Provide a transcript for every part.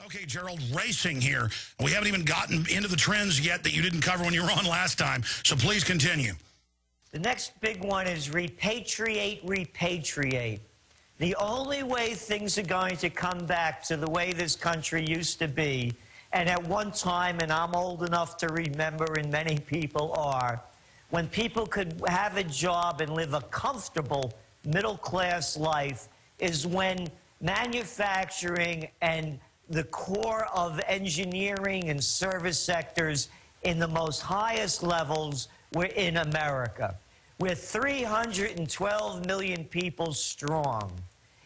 Okay, Gerald, racing here. We haven't even gotten into the trends yet that you didn't cover when you were on last time, so please continue. The next big one is repatriate, repatriate. The only way things are going to come back to the way this country used to be, and at one time, and I'm old enough to remember, and many people are, when people could have a job and live a comfortable middle-class life, is when manufacturing and the core of engineering and service sectors in the most highest levels were in America. We're 312 million people strong.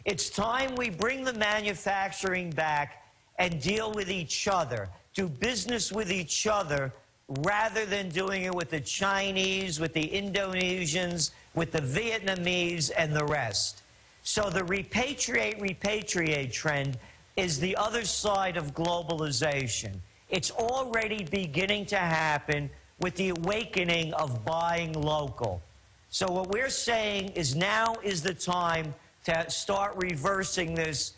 It's time we bring the manufacturing back and deal with each other, do business with each other, rather than doing it with the Chinese, with the Indonesians, with the Vietnamese, and the rest. So the repatriate, repatriate trend is the other side of globalization. It's already beginning to happen with the awakening of buying local. So what we're saying is now is the time to start reversing this.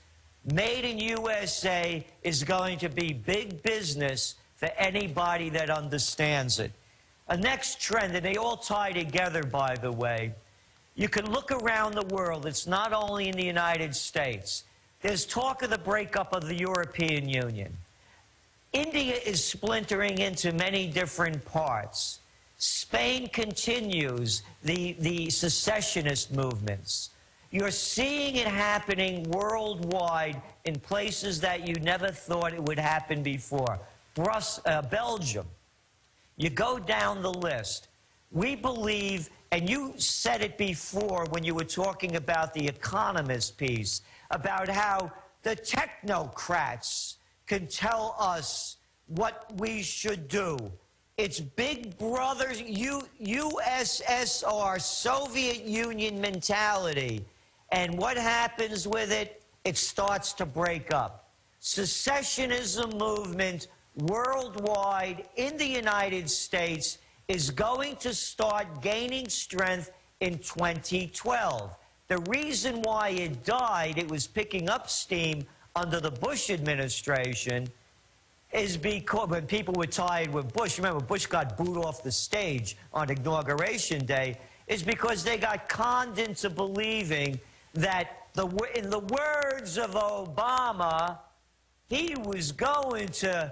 Made in USA is going to be big business for anybody that understands it. A next trend, and they all tie together, by the way, you can look around the world. It's not only in the United States. There's talk of the breakup of the European Union. India is splintering into many different parts. Spain continues the secessionist movements. You're seeing it happening worldwide in places that you never thought it would happen before. Belgium. You go down the list. We believe, and you said it before when you were talking about the Economist piece, about how the technocrats can tell us what we should do. It's Big Brother, USSR, Soviet Union mentality. And what happens with it? It starts to break up. Secessionism movement worldwide in the United States is going to start gaining strength in 2012. The reason why it died, it was picking up steam under the Bush administration, is because when people were tired with Bush, remember Bush got booed off the stage on Inauguration Day, is because they got conned into believing that, in the words of Obama, he was going to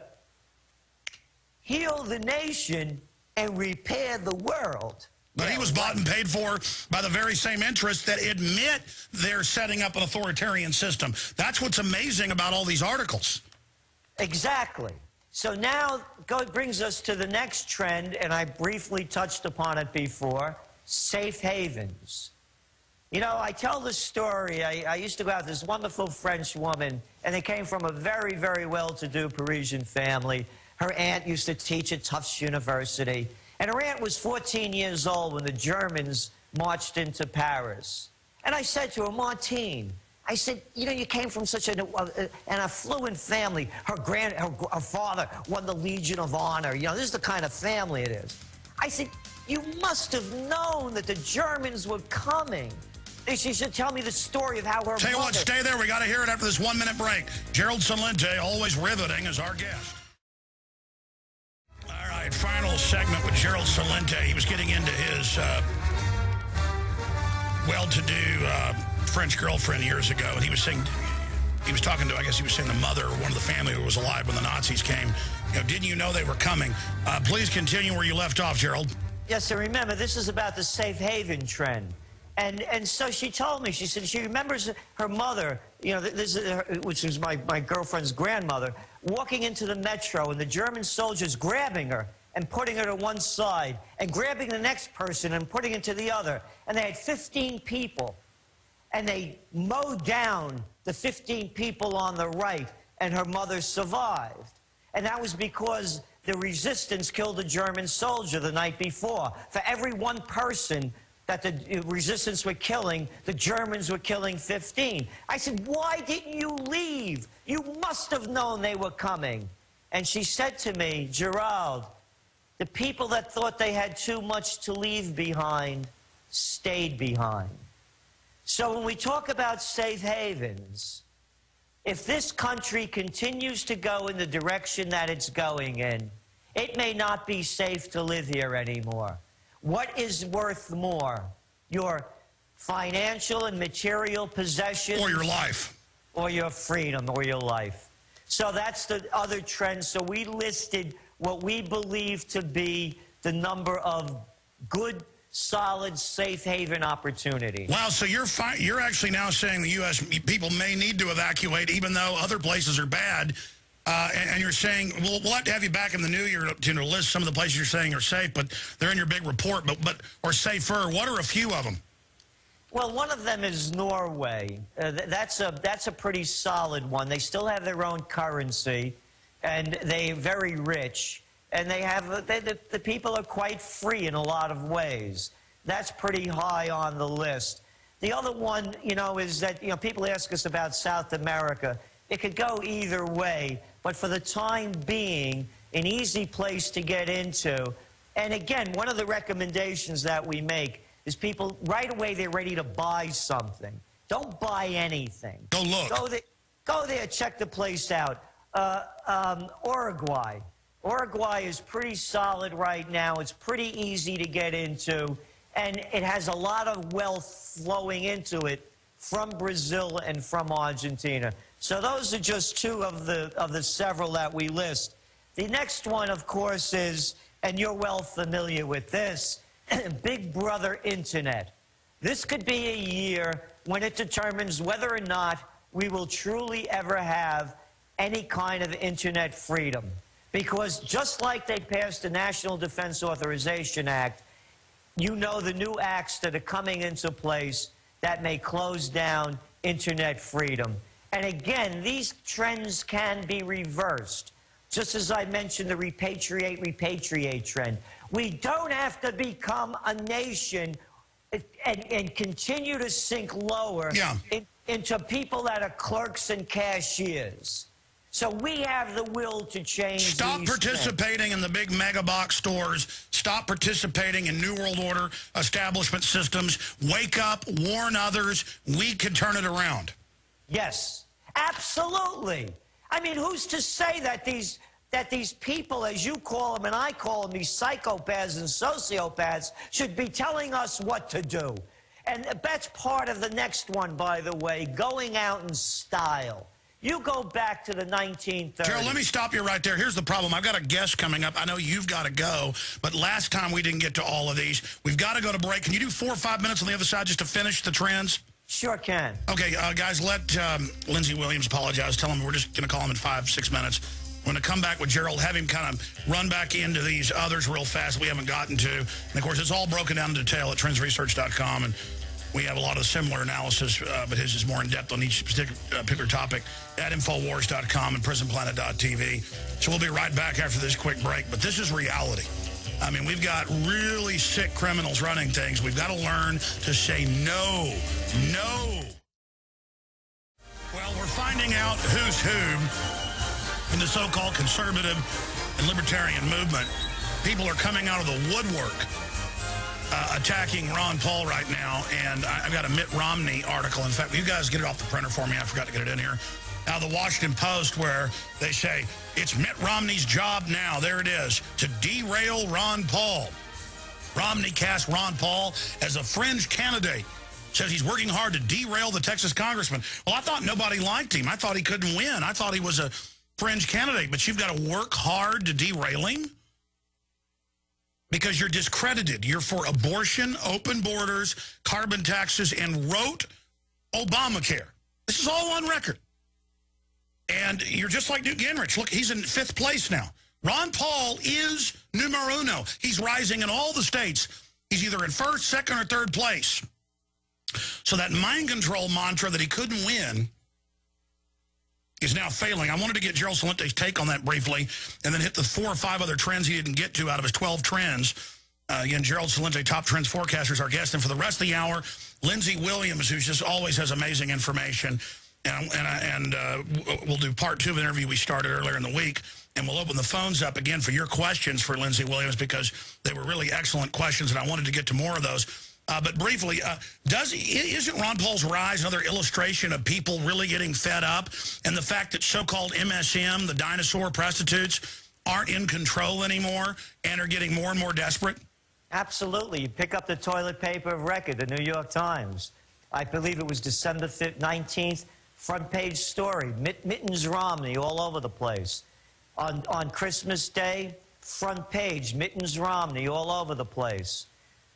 heal the nation and repair the world. But he was bought and paid for by the very same interests that admit they're setting up an authoritarian system. That's what's amazing about all these articles. Exactly. So now brings us to the next trend, and I briefly touched upon it before, safe havens. You know, I tell this story. I used to go out with this wonderful French woman, and they came from a very, very well-to-do Parisian family. Her aunt used to teach at Tufts University. And her aunt was 14 years old when the Germans marched into Paris. And I said to her, Martine, I said, you know, you came from such an affluent family. Her father won the Legion of Honor. You know, this is the kind of family it is. I said, you must have known that the Germans were coming. She should tell me the story of how her Tell you what, stay there. We got to hear it after this 1-minute break. Gerald Celente, always riveting, is our guest. All right, final segment with Gerald Celente. He was getting into his well-to-do French girlfriend years ago, and he was saying, he was talking to, I guess he was saying the mother or one of the family who was alive when the Nazis came. You know, didn't you know they were coming? Please continue where you left off, Gerald. Yes, so remember, this is about the safe haven trend. And so she told me, she said she remembers her mother, you know, which was my girlfriend's grandmother, walking into the metro and the German soldiers grabbing her and putting her to one side and grabbing the next person and putting it to the other. And they had 15 people. And they mowed down the 15 people on the right, and her mother survived. And that was because the resistance killed a German soldier the night before. For every one person that the resistance were killing, the Germans were killing 15. I said, why didn't you leave? You must have known they were coming. And she said to me, Gerald, the people that thought they had too much to leave behind stayed behind. So when we talk about safe havens, if this country continues to go in the direction that it's going in, it may not be safe to live here anymore. What is worth more? Your financial and material possessions? Or your life. Or your freedom, or your life. So that's the other trend. So we listed what we believe to be the number of good, solid, safe haven opportunities. Wow, so you're actually now saying the U.S. people may need to evacuate even though other places are bad. And you're saying, we'll have to have you back in the new year to list some of the places you're saying are safe, but they're in your big report, or safer. What are a few of them? Well, one of them is Norway. That's a pretty solid one. They still have their own currency, and they're very rich. And they have the people are quite free in a lot of ways. That's pretty high on the list. The other one, is that, people ask us about South America. It could go either way, but for the time being, an easy place to get into. And again, one of the recommendations that we make is people, right away, they're ready to buy something. Don't buy anything. Go look. Go there, check the place out. Uruguay. Uruguay is pretty solid right now. It's pretty easy to get into, and it has a lot of wealth flowing into it from Brazil and from Argentina. So those are just two of the several that we list. The next one, of course, is, and you're well familiar with this, Big Brother Internet. This could be a year when it determines whether or not we will truly ever have any kind of internet freedom. Because just like they passed the National Defense Authorization Act, the new acts that are coming into place that may close down internet freedom. And again, these trends can be reversed. Just as I mentioned the repatriate trend. We don't have to become a nation and continue to sink lower into people that are clerks and cashiers. So we have the will to change. Stop participating in the big mega box stores. Stop participating in New World Order establishment systems. Wake up, warn others. We can turn it around. Yes, absolutely. I mean, who's to say that these people, as you call them and I call them, these psychopaths and sociopaths, should be telling us what to do? And that's part of the next one, by the way, going out in style. You go back to the 1930s. Gerald, let me stop you right there. Here's the problem. I've got a guest coming up. I know you've got to go, but last time we didn't get to all of these. We've got to go to break. Can you do 4 or 5 minutes on the other side just to finish the trends? Sure can. Okay, guys, let Lindsey Williams apologize. Tell him we're just going to call him in 5, 6 minutes. We're going to come back with Gerald, have him kind of run back into these others real fast we haven't gotten to. And, of course, it's all broken down in detail at trendsresearch.com, and we have a lot of similar analysis, but his is more in-depth on each particular topic at Infowars.com and PrisonPlanet.tv. So we'll be right back after this quick break. But this is reality. I mean, we've got really sick criminals running things. We've got to learn to say no. No. Well, we're finding out who's who in the so-called conservative and libertarian movement. People are coming out of the woodwork attacking Ron Paul right now, and I've got a Mitt Romney article. In fact, will you guys get it off the printer for me? I forgot to get it in here. Now, the Washington Post, where they say, it's Mitt Romney's job now, there it is, to derail Ron Paul. Romney cast Ron Paul as a fringe candidate. Says he's working hard to derail the Texas congressman. Well, I thought nobody liked him. I thought he couldn't win. I thought he was a fringe candidate. But you've got to work hard to derail him? Because you're discredited. You're for abortion, open borders, carbon taxes, and wrote Obamacare. This is all on record. And you're just like Newt Gingrich. Look, he's in 5th place now. Ron Paul is numero uno. He's rising in all the states. He's either in 1st, 2nd, or 3rd place. So that mind control mantra that he couldn't win is now failing. I wanted to get Gerald Celente's take on that briefly and then hit the 4 or 5 other trends he didn't get to out of his 12 trends. Again, Gerald Celente, Top Trends Forecaster, is our guest. And for the rest of the hour, Lindsey Williams, who just always has amazing information. And we'll do part 2 of an interview we started earlier in the week. And we'll open the phones up again for your questions for Lindsey Williams, because they were really excellent questions, and I wanted to get to more of those. But briefly, isn't Ron Paul's rise another illustration of people really getting fed up and the fact that so-called MSM, the dinosaur prostitutes, aren't in control anymore and are getting more and more desperate? Absolutely. You pick up the toilet paper of record, the New York Times. I believe it was December 19th, front page story. Mittens Romney all over the place. On Christmas Day, front page, Mittens Romney all over the place.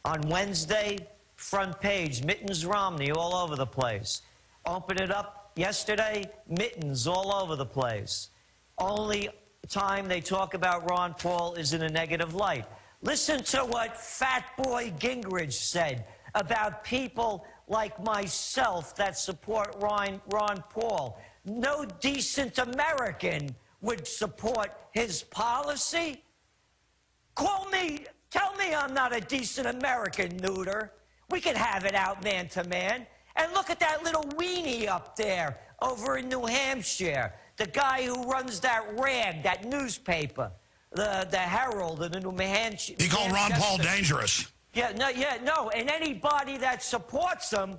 On Wednesday, front page, Mittens Romney all over the place. Open it up yesterday, Mittens all over the place. Only time they talk about Ron Paul is in a negative light. Listen to what Fat Boy Gingrich said about people like myself that support Ron Paul. No decent American would support his policy. Call me, tell me I'm not a decent American, neuter. We can have it out man to man. And look at that little weenie up there over in New Hampshire. The guy who runs that rag, that newspaper, the Herald in the New Hampshire. You call Ron Paul dangerous. No. And anybody that supports him,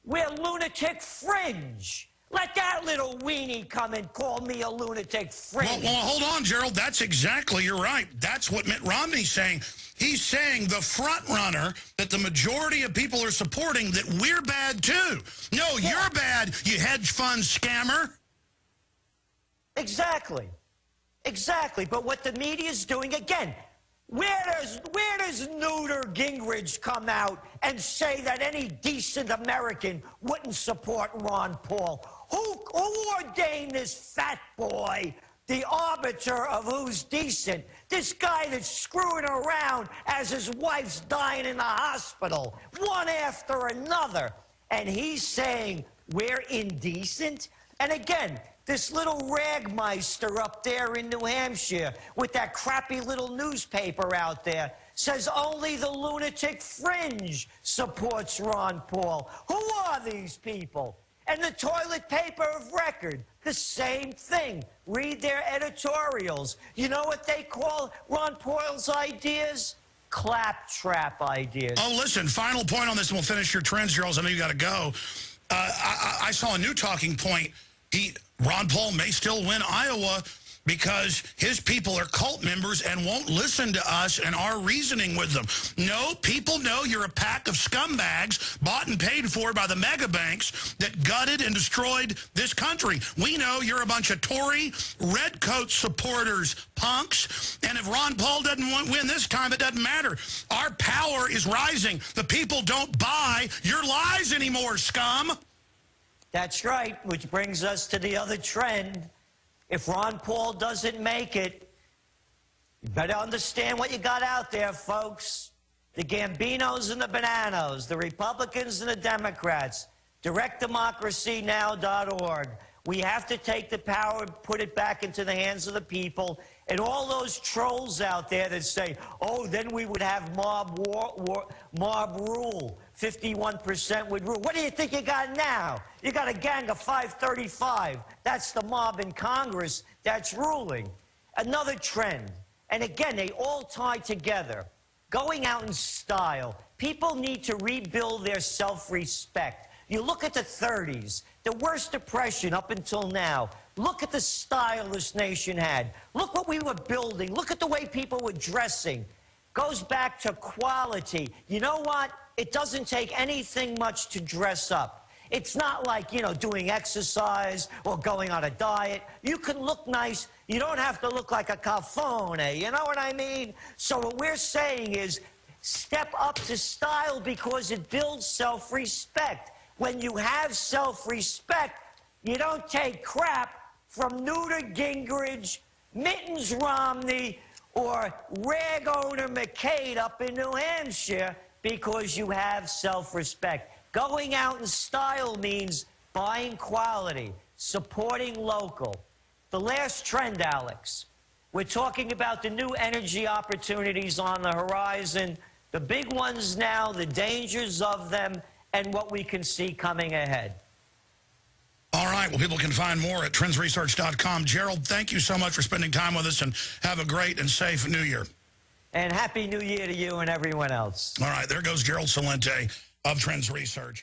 we're lunatic fringe. Let that little weenie come and call me a lunatic fringe. Well, hold on, Gerald. That's exactly, you're right. That's what Mitt Romney's saying. He's saying the front runner that the majority of people are supporting, that we're bad too. No, you're bad, you hedge fund scammer. Exactly. But what the media is doing, again, where does Neuter Gingrich come out and say that any decent American wouldn't support Ron Paul? Who ordained this fat boy the arbiter of who's decent? This guy that's screwing around as his wife's dying in the hospital, one after another. And he's saying we're indecent? And again, this little ragmeister up there in New Hampshire with that crappy little newspaper out there says only the lunatic fringe supports Ron Paul. Who are these people? And the toilet paper of record, the same thing. Read their editorials. You know what they call Ron Paul's ideas? Claptrap ideas. Oh, listen, final point on this, and we'll finish your trends, Gerald. I know you got to go. I saw a new talking point. Ron Paul may still win Iowa because his people are cult members and won't listen to us and our reasoning with them. No, people know you're a pack of scumbags bought and paid for by the mega banks that gutted and destroyed this country. We know you're a bunch of Tory redcoat supporters, punks, and if Ron Paul doesn't win this time, it doesn't matter. Our power is rising. The people don't buy your lies anymore, scum. That's right, which brings us to the other trend. If Ron Paul doesn't make it, you better understand what you got out there, folks. The Gambinos and the Bananos, the Republicans and the Democrats, directdemocracynow.org. We have to take the power and put it back into the hands of the people. And all those trolls out there that say, oh, then we would have mob rule. 51% would rule. What do you think you got now? You got a gang of 535. That's the mob in Congress that's ruling. Another trend. And again, they all tie together. Going out in style. People need to rebuild their self-respect. You look at the 30s, the worst depression up until now. Look at the style this nation had. Look what we were building. Look at the way people were dressing. Goes back to quality. You know what? It doesn't take anything much to dress up. It's not like, you know, doing exercise or going on a diet. You can look nice. You don't have to look like a cafone. You know what I mean? So what we're saying is step up to style because it builds self-respect. When you have self-respect, you don't take crap from Neuter Gingrich, Mittens Romney, or rag owner McCabe up in New Hampshire because you have self-respect. Going out in style means buying quality, supporting local. The last trend, Alex, we're talking about the new energy opportunities on the horizon, the big ones now, the dangers of them, and what we can see coming ahead. All right. Well, people can find more at trendsresearch.com. Gerald, thank you so much for spending time with us, and have a great and safe New Year. And Happy New Year to you and everyone else. All right, there goes Gerald Celente of Trends Research.